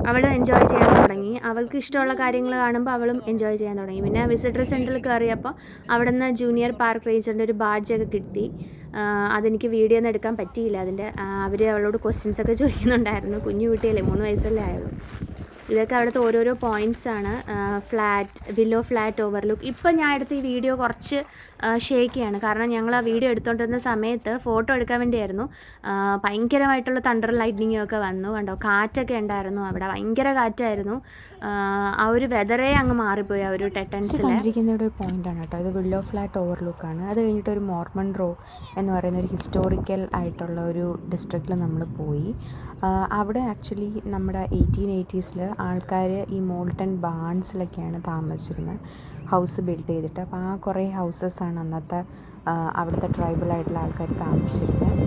അവളും എൻജോയ് ചെയ്യാൻ തുടങ്ങി. അവൾക്ക് ഇഷ്ടമുള്ള കാര്യങ്ങൾ കാണുമ്പോൾ അവളും എൻജോയ് ചെയ്യാൻ തുടങ്ങി. പിന്നെ വിസിറ്റർ സെൻറ്ററിൽ കയറിയപ്പോൾ അവിടെ നിന്ന് ജൂനിയർ പാർക്ക് റേഞ്ചറിൻ്റെ ഒരു ബാഡ്ജൊക്കെ കിട്ടി. അതെനിക്ക് വീഡിയോ ഒന്നും എടുക്കാൻ പറ്റിയില്ല. അവർ അവളോട് ക്വസ്റ്റ്യൻസൊക്കെ ചോദിക്കുന്നുണ്ടായിരുന്നു. കുഞ്ഞു കുട്ടിയല്ലേ, 3 വയസ്സല്ലേ ആയുള്ളൂ. ഇതൊക്കെ അവിടുത്തെ ഓരോരോ പോയിൻറ്റ്സ് ആണ്. Flat, willow flat overlook. ഇപ്പം ഞാൻ എടുത്ത ഈ വീഡിയോ കുറച്ച് ഷേക്കിയാണ്, കാരണം ഞങ്ങൾ ആ വീഡിയോ എടുത്തുകൊണ്ടിരുന്ന സമയത്ത് ഫോട്ടോ എടുക്കാൻ വേണ്ടിയായിരുന്നു. ഭയങ്കരമായിട്ടുള്ള തണ്ടർ ലൈറ്റ്നിങ്ങും ഒക്കെ വന്നു, കണ്ടോ, കാറ്റൊക്കെ ഉണ്ടായിരുന്നു അവിടെ, ഭയങ്കര കാറ്റായിരുന്നു. ആ ഒരു വെതറേ അങ്ങ് മാറിപ്പോയി ആ ഒരു ടെറ്റൻസിൽ. കണ്ടിരിക്കുന്ന ഒരു പോയിൻ്റാണ് കേട്ടോ, ഇത് വില്ലോ ഫ്ലാറ്റ് ഓവർലുക്കാണ്. അത് കഴിഞ്ഞിട്ട് ഒരു മോർമണ്ട് റോ എന്ന് പറയുന്ന ഒരു ഹിസ്റ്റോറിക്കൽ ആയിട്ടുള്ള ഒരു ഡിസ്ട്രിക്റ്റിൽ നമ്മൾ പോയി. അവിടെ ആക്ച്വലി നമ്മുടെ 1880s ആൾക്കാർ ഈ മോൾട്ടൺ ബാൺസിലൊക്കെയാണ് താമസിച്ചിരുന്നത്, ഹൗസ് ബിൽഡ് ചെയ്തിട്ട്. അപ്പോൾ ആ കുറേ ഹൗസസാണ് അന്നത്തെ അവിടുത്തെ ട്രൈബലായിട്ടുള്ള ആൾക്കാർ താമസിച്ചിരുന്നത്.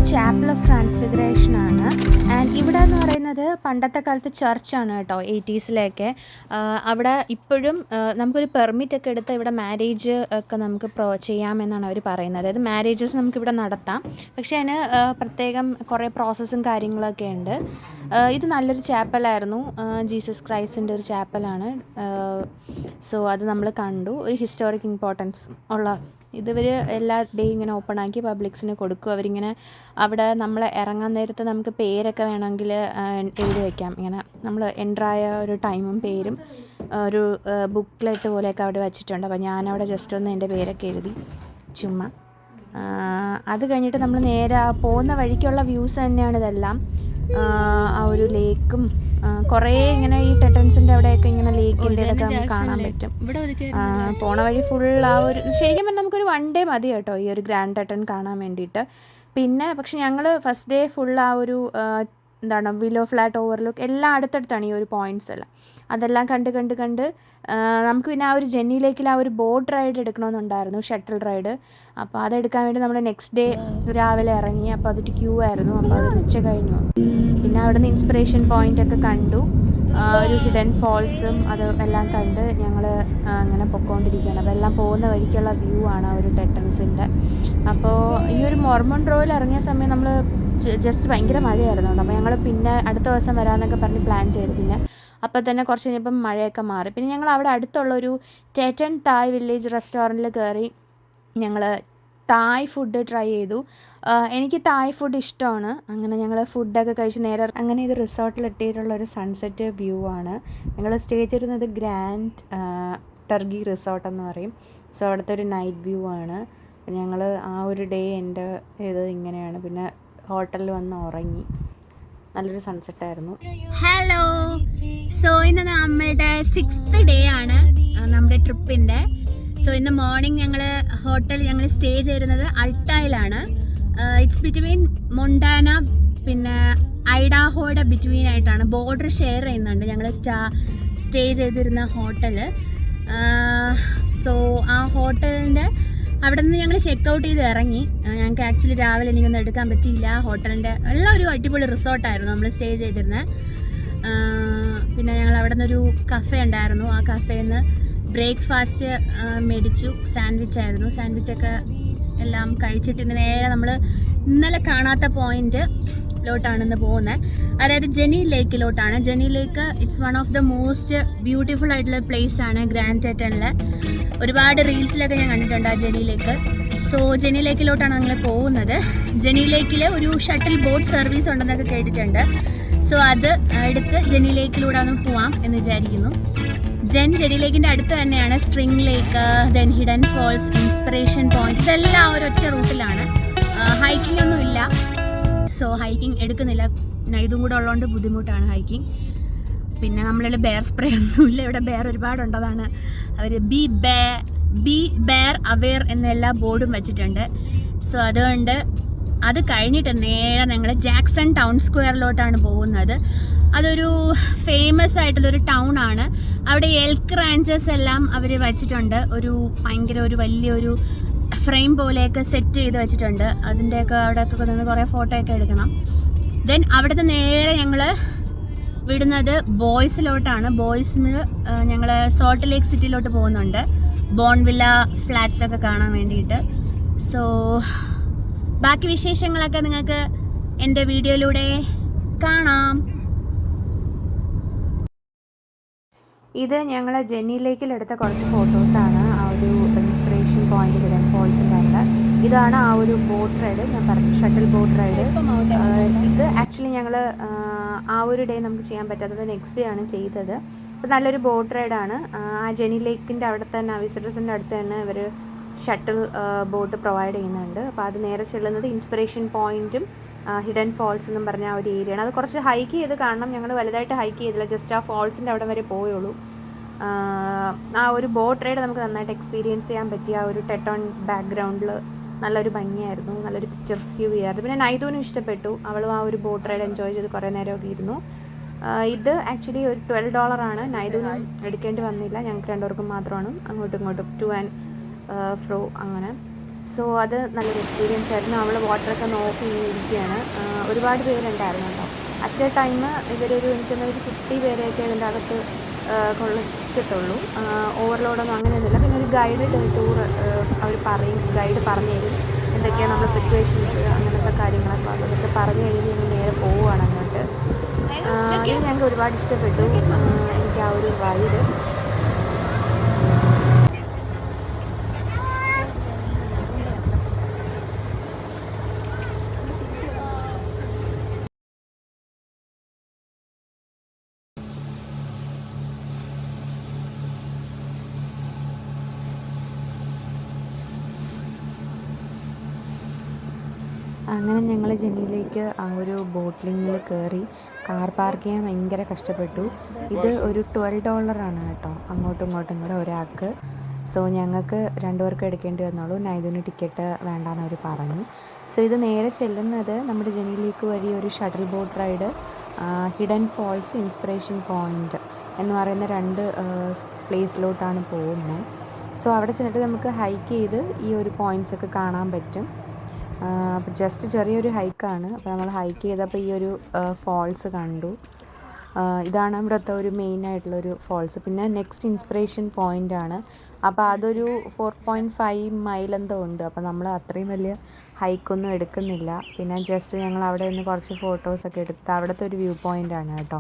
ചാപ്പൽ ഓഫ് ട്രാൻസ്ഫിഗറേഷൻ ആണ്. ആൻഡ് ഇവിടെ എന്ന് പറയുന്നത് പണ്ടത്തെ കാലത്ത് ചർച്ചാണ് കേട്ടോ, 80s അവിടെ ഇപ്പോഴും നമുക്കൊരു പെർമിറ്റൊക്കെ എടുത്ത് ഇവിടെ മാരേജ് ഒക്കെ നമുക്ക് ചെയ്യാമെന്നാണ് അവർ പറയുന്നത്. അതായത് മാരേജസ് നമുക്കിവിടെ നടത്താം, പക്ഷേ അതിന് പ്രത്യേകം കുറേ പ്രോസസ്സും കാര്യങ്ങളൊക്കെ ഉണ്ട്. ഇത് നല്ലൊരു ചാപ്പലായിരുന്നു, ജീസസ് ക്രൈസ്റ്റിൻ്റെ ഒരു ചാപ്പലാണ്. സോ അത് നമ്മൾ കണ്ടു. ഒരു ഹിസ്റ്റോറിക് ഇമ്പോർട്ടൻസ് ഉള്ള ഇതിവർ എല്ലാ ഡേയും ഇങ്ങനെ ഓപ്പൺ ആക്കി പബ്ലിക്സിന് കൊടുക്കും. അവരിങ്ങനെ അവിടെ നമ്മൾ ഇറങ്ങാൻ നേരത്ത് നമുക്ക് പേരൊക്കെ വേണമെങ്കിൽ എഴുതി വയ്ക്കാം. ഇങ്ങനെ നമ്മൾ എൻ്ററായ ഒരു ടൈമും പേരും ഒരു ബുക്ക്ലെറ്റ് പോലെയൊക്കെ അവിടെ വെച്ചിട്ടുണ്ട്. അപ്പോൾ ഞാനവിടെ ജസ്റ്റ് ഒന്ന് എൻ്റെ പേരൊക്കെ എഴുതി ചുമ്മാ. അത് കഴിഞ്ഞിട്ട് നമ്മൾ നേരെ പോകുന്ന വഴിക്കുള്ള വ്യൂസ് തന്നെയാണ് ഇതെല്ലാം. ആ ഒരു ലേക്കും കുറേ ഇങ്ങനെ ഈ ടെറ്റൻസിൻ്റെ അവിടെയൊക്കെ ഇങ്ങനെ ലേക്കിൻ്റെ ഇതൊക്കെ നമുക്ക് കാണാൻ പറ്റും. പോണ വഴി ഫുൾ ആ ഒരു, ശരിക്കും പറഞ്ഞാൽ നമുക്കൊരു 1 day മതി കേട്ടോ ഈ ഒരു ഗ്രാൻഡ് ടെറ്റൻ കാണാൻ വേണ്ടിയിട്ട്. പിന്നെ പക്ഷെ ഞങ്ങൾ ഫസ്റ്റ് ഡേ ഫുൾ ആ ഒരു എന്താണ് വില്ലോ ഫ്ലാറ്റ് ഓവർലുക്ക് എല്ലാം അടുത്തടുത്താണ് ഈ ഒരു പോയിൻറ്റ്സ് എല്ലാം. അതെല്ലാം കണ്ട് നമുക്ക് പിന്നെ ആ ഒരു ജെന്നി ലേക്കിൽ ആ ഒരു ബോട്ട് റൈഡ് എടുക്കണമെന്നുണ്ടായിരുന്നു, ഷട്ടിൽ റൈഡ്. അപ്പോൾ അതെടുക്കാൻ വേണ്ടി നമ്മൾ നെക്സ്റ്റ് ഡേ രാവിലെ ഇറങ്ങി. അപ്പോൾ അതൊരു ക്യൂ ആയിരുന്നു, അപ്പോൾ അത് ഉച്ച കഴിഞ്ഞു. പിന്നെ അവിടെ നിന്ന് ഇൻസ്പിറേഷൻ പോയിൻ്റ് ഒക്കെ കണ്ടു, ഒരു ഹിഡൻ ഫോൾസും അത് എല്ലാം കണ്ട് ഞങ്ങൾ അങ്ങനെ പൊയ്ക്കൊണ്ടിരിക്കുകയാണ്. അതെല്ലാം പോകുന്ന വഴിക്കുള്ള വ്യൂ ആണ് ആ ഒരു ടെറ്റൻസിൻ്റെ. അപ്പോൾ ഈ ഒരു മോർമണ്ട് റോയിൽ ഇറങ്ങിയ സമയം നമ്മൾ ജസ്റ്റ് ഭയങ്കര മഴയായിരുന്നു. അപ്പോൾ ഞങ്ങൾ പിന്നെ അടുത്ത ദിവസം വരാമെന്നൊക്കെ പറഞ്ഞ് പ്ലാൻ ചെയ്തു. പിന്നെ അപ്പോൾ തന്നെ കുറച്ച് കഴിഞ്ഞപ്പം മഴയൊക്കെ മാറി. പിന്നെ ഞങ്ങൾ അവിടെ അടുത്തുള്ളൊരു ടെറ്റൻ തായ് വില്ലേജ് റെസ്റ്റോറൻറ്റിൽ കയറി ഞങ്ങൾ തായ് ഫുഡ് ട്രൈ ചെയ്തു. എനിക്ക് തായ് ഫുഡ് ഇഷ്ടമാണ്. അങ്ങനെ ഞങ്ങൾ ഫുഡൊക്കെ കഴിച്ച് നേരെ അങ്ങനെ ഇത് റിസോർട്ടിലെത്തിയിട്ടുള്ളൊരു സൺസെറ്റ് വ്യൂ ആണ്. ഞങ്ങൾ സ്റ്റേ ചെയ്തിരുന്നത് ഗ്രാൻഡ് ടർഗി റിസോർട്ടെന്ന് പറയും. സോ അവിടുത്തെ ഒരു നൈറ്റ് വ്യൂ ആണ്. ഞങ്ങൾ ആ ഒരു ഡേ എൻ്റെ ഇത് ഇങ്ങനെയാണ്. പിന്നെ ഹോട്ടലിൽ വന്ന് ഉറങ്ങി. നല്ലൊരു സൺസെറ്റായിരുന്നു. ഹലോ, സോ ഇന്ന് നമ്മളുടെ 6th ഡേ ആണ് നമ്മുടെ ട്രിപ്പിൻ്റെ. സോ ഇന്ന് മോർണിംഗ് ഞങ്ങൾ സ്റ്റേ ചെയ്തിരുന്നത് അൾട്ടായിലാണ്. ഇറ്റ്സ് ബിറ്റ്വീൻ മൊണ്ടാന പിന്നെ ഐഡാഹോയുടെ ബിറ്റ്വീൻ ആയിട്ടാണ്, ബോർഡർ ഷെയർ ചെയ്യുന്നുണ്ട് ഞങ്ങൾ സ്റ്റേ ചെയ്തിരുന്ന ഹോട്ടൽ. സോ ആ ഹോട്ടലിൻ്റെ അവിടെ നിന്ന് ഞങ്ങൾ ചെക്കൗട്ട് ചെയ്ത് ഇറങ്ങി. ഞങ്ങൾക്ക് ആക്ച്വലി രാവിലെ എനിക്കൊന്നും എടുക്കാൻ പറ്റിയില്ല. ഹോട്ടലിൻ്റെ എല്ലാം ഒരു അടിപൊളി റിസോർട്ടായിരുന്നു നമ്മൾ സ്റ്റേ ചെയ്തിരുന്നത്. പിന്നെ ഞങ്ങൾ അവിടെ നിന്നൊരു കഫേ ഉണ്ടായിരുന്നു, ആ കഫേയിൽ നിന്ന് ബ്രേക്ക്ഫാസ്റ്റ് മേടിച്ചു. സാൻഡ്വിച്ചായിരുന്നു. സാൻഡ്വിച്ചൊക്കെ എല്ലാം കഴിച്ചിട്ട് നേരെ നമ്മൾ ഇന്നലെ കാണാത്ത പോയിന്റിലോട്ടാണ് ഇന്ന് പോകുന്നത്. അതായത് ജെന്നി ലേക്കിലോട്ടാണ്. Jenny Lake it's one of the most beautiful ആയിട്ടുള്ള പ്ലേസ് ആണ് ഗ്രാൻഡ് ടെറ്റനിൽ. ഒരുപാട് റീൽസിലൊക്കെ ഞാൻ കണ്ടിട്ടുണ്ട് ആ ജെന്നി ലേക്ക്. സോ ജെന്നി ലേക്കിലോട്ടാണ് ഞങ്ങൾ പോകുന്നത്. ജെന്നി ലേക്കിൽ ഒരു ഷട്ടിൽ ബോട്ട് സർവീസ് ഉണ്ടെന്നൊക്കെ കേട്ടിട്ടുണ്ട്. സോ അത് എടുത്ത് ജെന്നി ലേക്കിലൂടെ ഒന്ന് പോവാം എന്ന് വിചാരിക്കുന്നു. ജെന്നി ലേക്കിൻ്റെ അടുത്ത് തന്നെയാണ് String Lake, then Hidden false, Inspiration Point. ഇതെല്ലാം ഒരൊറ്റ റൂട്ടിലാണ്. ഹൈക്കിംഗ് ഒന്നും ഇല്ല. സോ ഹൈക്കിംഗ് എടുക്കുന്നില്ല, ഇതും കൂടെ ഉള്ളതുകൊണ്ട് ബുദ്ധിമുട്ടാണ് ഹൈക്കിംഗ്. പിന്നെ നമ്മളിൽ ബെയർ സ്പ്രേ ഒന്നുമില്ല. ഇവിടെ ബെയർ ഒരുപാടുണ്ടതാണ്. അവർ ബി ബെയർ അവെയർ എന്നെല്ലാ ബോർഡും വെച്ചിട്ടുണ്ട്. സോ അതുകൊണ്ട് അത് കഴിഞ്ഞിട്ട് നേരെ ഞങ്ങൾ ജാക്സൺ ടൗൺ സ്ക്വയറിലോട്ടാണ് പോകുന്നത്. അതൊരു ഫേമസ് ആയിട്ടുള്ളൊരു ടൗൺ ആണ്. അവിടെ എൽക്ക് റാഞ്ചസ് എല്ലാം അവർ വെച്ചിട്ടുണ്ട്. ഭയങ്കര ഒരു വലിയൊരു ഫ്രെയിം പോലെയൊക്കെ സെറ്റ് ചെയ്ത് വെച്ചിട്ടുണ്ട്. അതിൻ്റെയൊക്കെ അവിടെയൊക്കെ നിന്ന് കുറേ ഫോട്ടോ ഒക്കെ എടുക്കണം. ദെൻ അവിടുന്ന് നേരെ ഞങ്ങൾ വിടുന്നത് ബോയ്സിലോട്ടാണ്. ബോയ്സിന് ഞങ്ങൾ സോൾട്ട് ലേക്ക് സിറ്റിയിലോട്ട് പോകുന്നുണ്ട്, ബോൺവില്ല ഫ്ലാറ്റ്സ് ഒക്കെ കാണാൻ വേണ്ടിയിട്ട്. സോ ബാക്കി വിശേഷങ്ങളൊക്കെ നിങ്ങൾക്ക് എൻ്റെ വീഡിയോയിലൂടെ കാണാം. ഇത് ഞങ്ങൾ ജെന്നി ലേക്കിലെടുത്ത കുറച്ച് ഫോട്ടോസാണ്. ആ ഒരു ഇൻസ്പിറേഷൻ പോയിന്റ് ഹിഡൻ ഫോൾസിൻ്റെ അവിടെ. ഇതാണ് ആ ഒരു ബോട്ട് റൈഡ്, ഞാൻ പറഞ്ഞു ഷട്ടിൽ ബോട്ട് റൈഡ്. ഇത് ആക്ച്വലി ഞങ്ങൾ ആ ഒരു ഡേ നമുക്ക് ചെയ്യാൻ പറ്റാത്തത് നെക്സ്റ്റ് ഡേ ആണ് ചെയ്തത്. അപ്പോൾ നല്ലൊരു ബോട്ട് റൈഡാണ്. ആ ജെന്നി ലേക്കിൻ്റെ അവിടെ തന്നെ, വിസിറ്റേഴ്സിൻ്റെ അടുത്ത് തന്നെ ഇവർ ഷട്ടിൽ ബോട്ട് പ്രൊവൈഡ് ചെയ്യുന്നുണ്ട്. അപ്പോൾ അത് നേരെ ചെല്ലുന്നത് ഇൻസ്പിറേഷൻ പോയിൻറ്റും ഹിഡൻ ഫോൾസ് എന്നും പറഞ്ഞ ആ ഒരു ഏരിയയാണ്. അത് കുറച്ച് ഹൈക്ക് ചെയ്ത് കാണണം. ഞങ്ങൾ വലുതായിട്ട് ഹൈക്ക് ചെയ്തില്ല, ജസ്റ്റ് ആ ഫോൾസിൻ്റെ അവിടെ വരെ പോയുള്ളൂ. ആ ഒരു ബോട്ട് റൈഡ് നമുക്ക് നന്നായിട്ട് എക്സ്പീരിയൻസ് ചെയ്യാൻ പറ്റിയ ആ ഒരു ടെട്ടോൺ ബാക്ക്ഗ്രൗണ്ടിൽ നല്ലൊരു ഭംഗിയായിരുന്നു, നല്ലൊരു പിക്ചർസ് വ്യൂ ചെയ്യായിരുന്നു. പിന്നെ നൈതൂനും ഇഷ്ടപ്പെട്ടു, അവളും ആ ഒരു ബോട്ട് റൈഡ് എൻജോയ് ചെയ്ത് കുറേ നേരമൊക്കെ ഇരുന്നു. ഇത് ആക്ച്വലി ഒരു $12 നൈതൂനും എടുക്കേണ്ടി വന്നില്ല, ഞങ്ങൾക്ക് രണ്ടുപേർക്കും മാത്രമാണ്, അങ്ങോട്ടും ഇങ്ങോട്ടും ടു ആൻഡ് ഫ്രോ അങ്ങനെ. സോ അത് നല്ലൊരു എക്സ്പീരിയൻസ് ആയിരുന്നു. അവൾ വാട്ടറൊക്കെ നോക്കി ഇരിക്കുകയാണ്. ഒരുപാട് പേരുണ്ടായിരുന്നു കേട്ടോ. അറ്റ് എ ടൈം ഇവരൊരു എനിക്കൊന്നൊരു 50 പേരെയൊക്കെ ഇതിൻ്റെ അകത്ത് കൊള്ളിക്കത്തുള്ളൂ. ഓവർലോഡൊന്നും അങ്ങനെയൊന്നുമില്ല. പിന്നെ ഒരു ഗൈഡ് ടൂർ അവർ പറയും, ഗൈഡ് പറഞ്ഞു തരും എന്തൊക്കെയാണ് നമ്മൾ പ്രിപ്പറേഷൻസ് അങ്ങനത്തെ കാര്യങ്ങളൊക്കെ. അതൊക്കെ പറഞ്ഞു കഴിഞ്ഞ് ഞങ്ങൾ നേരെ പോവുകയാണ് അങ്ങോട്ട്. ഇത് ഞങ്ങൾക്ക് ഒരുപാട് ഇഷ്ടപ്പെട്ടു, എനിക്ക് ആ ഒരു വൈഡ്. അങ്ങനെ ഞങ്ങൾ ജെന്നിയിലേക്ക് ആ ഒരു ബോട്ടിലിങ്ങിൽ കയറി. കാർ പാർക്ക് ചെയ്യാൻ ഭയങ്കര കഷ്ടപ്പെട്ടു. ഇത് ഒരു $12 കേട്ടോ, അങ്ങോട്ടും ഇങ്ങോട്ടും കൂടെ ഒരാൾക്ക്. സോ ഞങ്ങൾക്ക് 2 പേർക്ക് എടുക്കേണ്ടി വന്നുള്ളൂ. നൈതൂന് ടിക്കറ്റ് വേണ്ടാന്ന് അവർ പറഞ്ഞു. സോ ഇത് നേരെ ചെല്ലുന്നത് നമ്മുടെ ജെന്നിയിലേക്ക് വഴി ഒരു shuttle boat ride, hidden false, inspiration point എന്ന് പറയുന്ന 2 പ്ലേസിലോട്ടാണ് പോകുന്നത്. സോ അവിടെ ചെന്നിട്ട് നമുക്ക് ഹൈക്ക് ചെയ്ത് ഈ ഒരു പോയിൻറ്റ്സൊക്കെ കാണാൻ പറ്റും. അപ്പോൾ ജസ്റ്റ് ചെറിയൊരു ഹൈക്കാണ്. അപ്പോൾ നമ്മൾ ഹൈക്ക് ചെയ്തപ്പോൾ ഈ ഒരു ഫോൾസ് കണ്ടു. ഇതാണ് ഇവിടുത്തെ ഒരു മെയിനായിട്ടുള്ളൊരു ഫോൾസ്. പിന്നെ നെക്സ്റ്റ് ഇൻസ്പിറേഷൻ പോയിൻ്റാണ്. അപ്പോൾ അതൊരു 4.5 മൈൽ എന്തോ ഉണ്ട്. അപ്പോൾ നമ്മൾ അത്രയും വലിയ ഹൈക്കൊന്നും എടുക്കുന്നില്ല. പിന്നെ ജസ്റ്റ് ഞങ്ങൾ അവിടെ നിന്ന് കുറച്ച് ഫോട്ടോസൊക്കെ എടുത്ത്, അവിടുത്തെ ഒരു വ്യൂ പോയിൻ്റാണ് കേട്ടോ,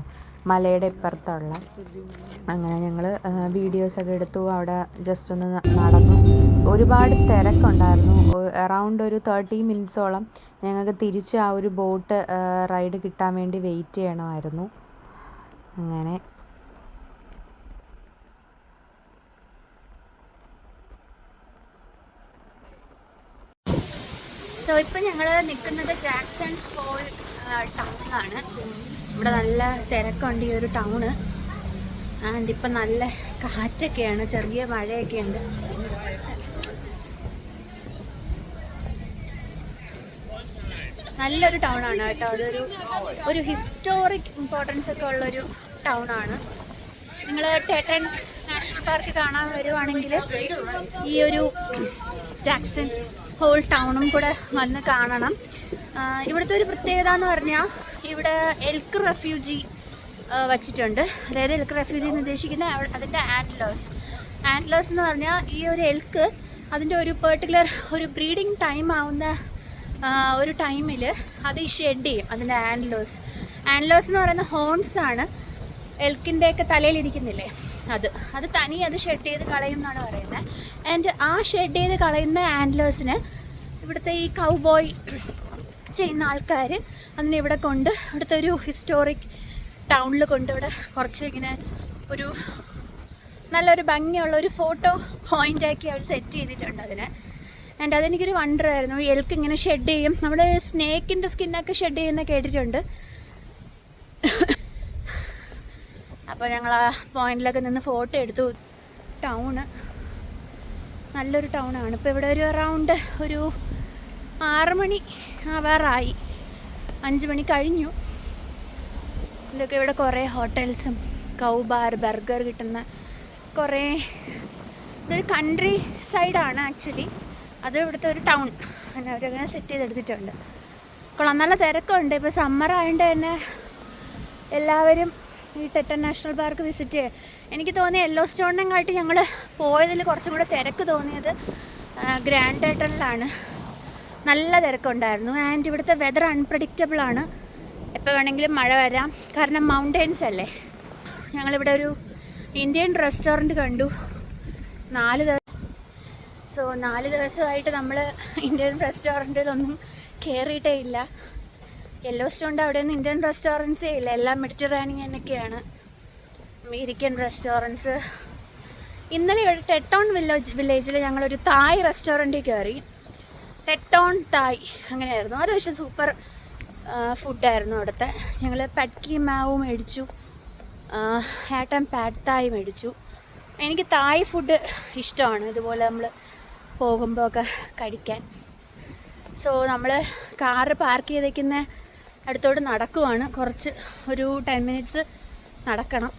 മലയുടെ ഇപ്പുറത്തുള്ള. അങ്ങനെ ഞങ്ങൾ വീഡിയോസൊക്കെ എടുത്തു, അവിടെ ജസ്റ്റ് ഒന്ന് നടന്നു. ഒരുപാട് തിരക്കുണ്ടായിരുന്നു. അറൗണ്ട് ഒരു 30 മിനിറ്റ്സോളം ഞങ്ങൾക്ക് തിരിച്ച് ആ ഒരു ബോട്ട് റൈഡ് കിട്ടാൻ വേണ്ടി വെയിറ്റ് ചെയ്യണമായിരുന്നു. അങ്ങനെ സോ ഇപ്പം ഞങ്ങൾ നിൽക്കുന്നത് ജാക്സൺ ഹോൾ ടൗണിലാണ്. ഇവിടെ നല്ല തിരക്കുണ്ട് ഈ ഒരു ടൗണ്. ആൻഡ് ഇപ്പം നല്ല കാറ്റൊക്കെയാണ്, ചെറിയ മഴയൊക്കെ ഉണ്ട്. നല്ലൊരു ടൗണാണ് കേട്ടോ. ഒരു ഹിസ്റ്റോറിക് ഇമ്പോർട്ടൻസ് ഒക്കെ ഉള്ളൊരു ടൗണാണ്. നിങ്ങൾ ടെട്ടൺ നാഷണൽ പാർക്ക് കാണാൻ വരുവാണെങ്കിൽ ഈ ഒരു ജാക്സൺ ഹോൾ ടൗണും കൂടെ വന്ന് കാണണം. ഇവിടുത്തെ ഒരു പ്രത്യേകത എന്ന് പറഞ്ഞാൽ ഇവിടെ എൽക്ക് റെഫ്യൂജി വച്ചിട്ടുണ്ട്. അതായത് എൽക്ക് റെഫ്യൂജി എന്ന് ഉദ്ദേശിക്കുന്നത് അതിൻ്റെ ആൻറ്റ്ലേഴ്സ് എന്ന് പറഞ്ഞാൽ ഈ ഒരു എൽക്ക് അതിൻ്റെ ഒരു പെർട്ടിക്കുലർ ഒരു ബ്രീഡിങ് ടൈം ആവുന്ന ഒരു ടൈമിൽ അത് ഷെഡ് ചെയ്യും. അതിൻ്റെ ആൻറ്റ്ലേഴ്സ് എന്ന് പറയുന്ന ഹോൺസ് ആണ്. എൽക്കിൻ്റെയൊക്കെ തലയിലിരിക്കുന്നില്ലേ, അത് തനി അത് ഷെഡ് ചെയ്ത് കളയും എന്നാണ് പറയുന്നത്. ആൻഡ് ആ ഷെഡ് ചെയ്ത് കളയുന്ന ആൻറ്റ്ലേഴ്സിന് ഇവിടുത്തെ ഈ കൗബോയ് ചെയ്യുന്ന ആൾക്കാർ അതിനെ ഇവിടെ കൊണ്ട് ഇവിടുത്തെ ഒരു ഹിസ്റ്റോറിക് ടൗണിൽ കൊണ്ട് ഇവിടെ കുറച്ച് ഇങ്ങനെ ഒരു നല്ലൊരു ഭംഗിയുള്ള ഒരു ഫോട്ടോ പോയിൻ്റാക്കി അവർ സെറ്റ് ചെയ്തിട്ടുണ്ട് അതിനെ. ആൻഡ് അതെനിക്കൊരു വണ്ടറായിരുന്നു. ഈ എൽക്ക് ഇങ്ങനെ ഷെഡ് ചെയ്യും, നമ്മുടെ സ്നേക്കിൻ്റെ സ്കിന്നൊക്കെ ഷെഡ് ചെയ്യുന്ന കേട്ടിട്ടുണ്ട്. അപ്പോൾ ഞങ്ങൾ ആ പോയിന്റിലൊക്കെ നിന്ന് ഫോട്ടോ എടുത്തു. ടൗണ് നല്ലൊരു ടൗണാണ്. ഇപ്പോൾ ഇവിടെ ഒരു അറൗണ്ട് ഒരു 6 മണി ആവാറായി, 5 മണി കഴിഞ്ഞു. ഇതൊക്കെ ഇവിടെ കുറേ ഹോട്ടൽസും കൗബാർ ബർഗർ കിട്ടുന്ന കുറേ, ഇതൊരു കൺട്രി സൈഡാണ് ആക്ച്വലി. അത് ഇവിടുത്തെ ഒരു ടൗൺ അങ്ങനെ അവരങ്ങനെ സെറ്റ് ചെയ്തെടുത്തിട്ടുണ്ട്. കൊള്ളാം, നല്ല തിരക്കുണ്ട്. ഇപ്പോൾ സമ്മർ ആയതുകൊണ്ട് തന്നെ എല്ലാവരും ഈ ടെട്ടൺ നാഷണൽ പാർക്ക് വിസിറ്റ് ചെയ്യുക. എനിക്ക് തോന്നിയ യെല്ലോ സ്റ്റോണിനെങ്ങാട്ടി ഞങ്ങൾ പോയതിൽ കുറച്ചും കൂടെ തിരക്ക് തോന്നിയത് ഗ്രാൻഡ് ടെട്ടണിലാണ്. നല്ല തിരക്കുണ്ടായിരുന്നു. ആൻഡ് ഇവിടുത്തെ വെതർ അൺപ്രഡിക്റ്റബിൾ ആണ്, എപ്പോൾ വേണമെങ്കിലും മഴ വരാം. കാരണം മൗണ്ടെയ്ൻസ് അല്ലേ. ഞങ്ങളിവിടെ ഒരു ഇന്ത്യൻ റെസ്റ്റോറൻറ്റ് കണ്ടു. 4 ദിവസമായിട്ട് നമ്മൾ ഇന്ത്യൻ റെസ്റ്റോറൻറ്റിലൊന്നും കയറിയിട്ടേ ഇല്ല. യെല്ലോ സ്റ്റോണിൻ്റെ അവിടെയൊന്നും ഇന്ത്യൻ റെസ്റ്റോറൻറ്റ്സേ ഇല്ല, എല്ലാം മെഡിറ്ററേനിയനൊക്കെയാണ്, അമേരിക്കൻ റെസ്റ്റോറൻറ്റ്സ്. ഇന്നലെ ഇവിടെ ടെട്ടോൺ വില്ലേജിൽ ഞങ്ങളൊരു തായ് റെസ്റ്റോറൻറ്റിൽ കയറി. ടെട്ടോൺ തായ് അങ്ങനെയായിരുന്നു. അത് പക്ഷേ സൂപ്പർ ഫുഡായിരുന്നു അവിടുത്തെ. ഞങ്ങൾ പട്കി മാവ് മേടിച്ചു, ഏട്ടൻ പാഡ് തായ് മേടിച്ചു. എനിക്ക് തായ് ഫുഡ് ഇഷ്ടമാണ്, ഇതുപോലെ നമ്മൾ പോകുമ്പോൾ ഒക്കെ കഴിക്കാൻ. സോ നമ്മൾ കാറ് പാർക്ക് ചെയ്തേക്കുന്ന അടുത്തോട്ട് നടക്കുവാണ്. കുറച്ച് ഒരു 10 മിനിറ്റ്സ് നടക്കണം.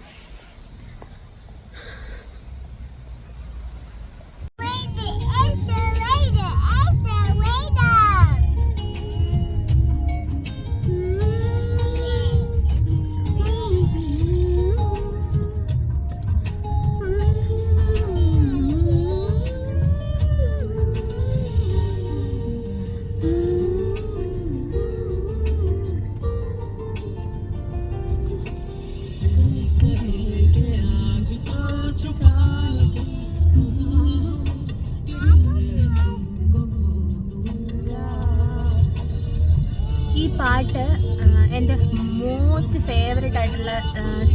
ഈ പാട്ട് എൻ്റെ മോസ്റ്റ് ഫേവറേറ്റ് ആയിട്ടുള്ള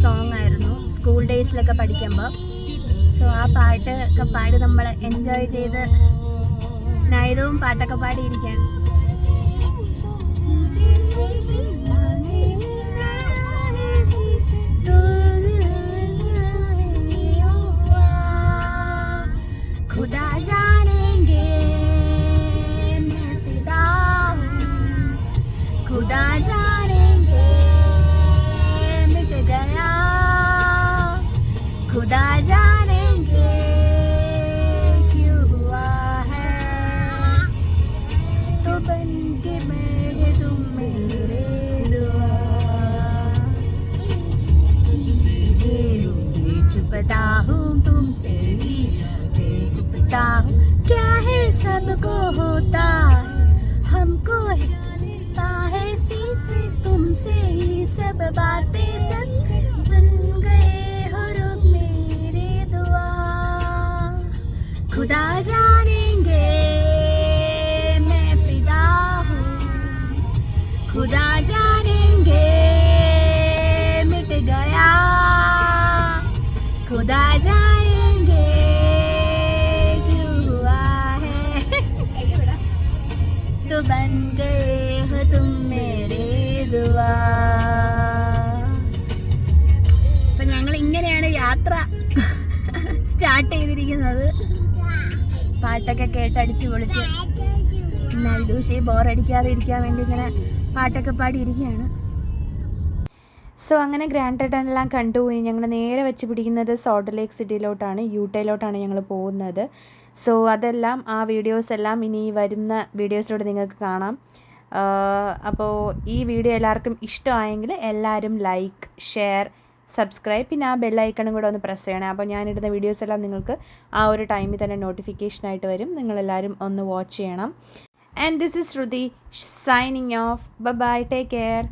സോങ് ആയിരുന്നു സ്കൂൾ ഡേയ്സിലൊക്കെ പഠിക്കുമ്പോൾ. സോ ആ പാട്ടൊക്കെ പാടി നമ്മൾ എൻജോയ് ചെയ്ത് നൈതവും പാട്ടൊക്കെ പാടിയിരിക്കുകയാണ്. खुदा जानेंगे मैं फिदा हूँ, खुदा जानेंगे मिट गया, खुदा जानेंगे क्यों हुआ है, तो बन के मैं तुम मेरे दुआ, छुपता हूँ तुमसे ही, क्या है सबको होता है, हमको होता है से तुमसे ही सब बातें सच बन गए हो रुक मेरे दुआ, खुदा जानेंगे मैं फिदा हूँ, खुदा जानेंगे मिट गया, खुदा जानेंगे तो बन गए हो तुम मेरे दुआ. അപ്പം ഞങ്ങൾ ഇങ്ങനെയാണ് യാത്ര സ്റ്റാർട്ട് ചെയ്തിരിക്കുന്നത്. പാട്ടൊക്കെ കേട്ടടിച്ച് പൊളിച്ച് നൈദൂഷയെ ബോറടിക്കാതെ ഇരിക്കാൻ വേണ്ടി ഇങ്ങനെ പാട്ടൊക്കെ പാടിയിരിക്കുകയാണ്. സോ അങ്ങനെ ഗ്രാൻഡ് ടെട്ടനെല്ലാം കണ്ടുപോയി ഞങ്ങൾ നേരെ വെച്ച് പിടിക്കുന്നത് സോൾട്ട് ലേക്ക് സിറ്റിയിലോട്ടാണ്, യൂട്ടയിലോട്ടാണ് ഞങ്ങൾ പോകുന്നത്. സോ അതെല്ലാം ആ വീഡിയോസ് എല്ലാം ഇനി വരുന്ന വീഡിയോസിലൂടെ നിങ്ങൾക്ക് കാണാം. അപ്പോൾ ഈ വീഡിയോ എല്ലാവർക്കും ഇഷ്ടമായെങ്കിൽ എല്ലാവരും ലൈക്ക്, ഷെയർ, സബ്സ്ക്രൈബ്, പിന്നെ ആ ബെല്ലൈക്കണും കൂടെ ഒന്ന് പ്രസ് ചെയ്യണം. അപ്പോൾ ഞാനിടുന്ന വീഡിയോസ് എല്ലാം നിങ്ങൾക്ക് ആ ഒരു ടൈമിൽ തന്നെ നോട്ടിഫിക്കേഷനായിട്ട് വരും. നിങ്ങളെല്ലാവരും ഒന്ന് വാച്ച് ചെയ്യണം. And this is Shruti signing off. Bye, take care.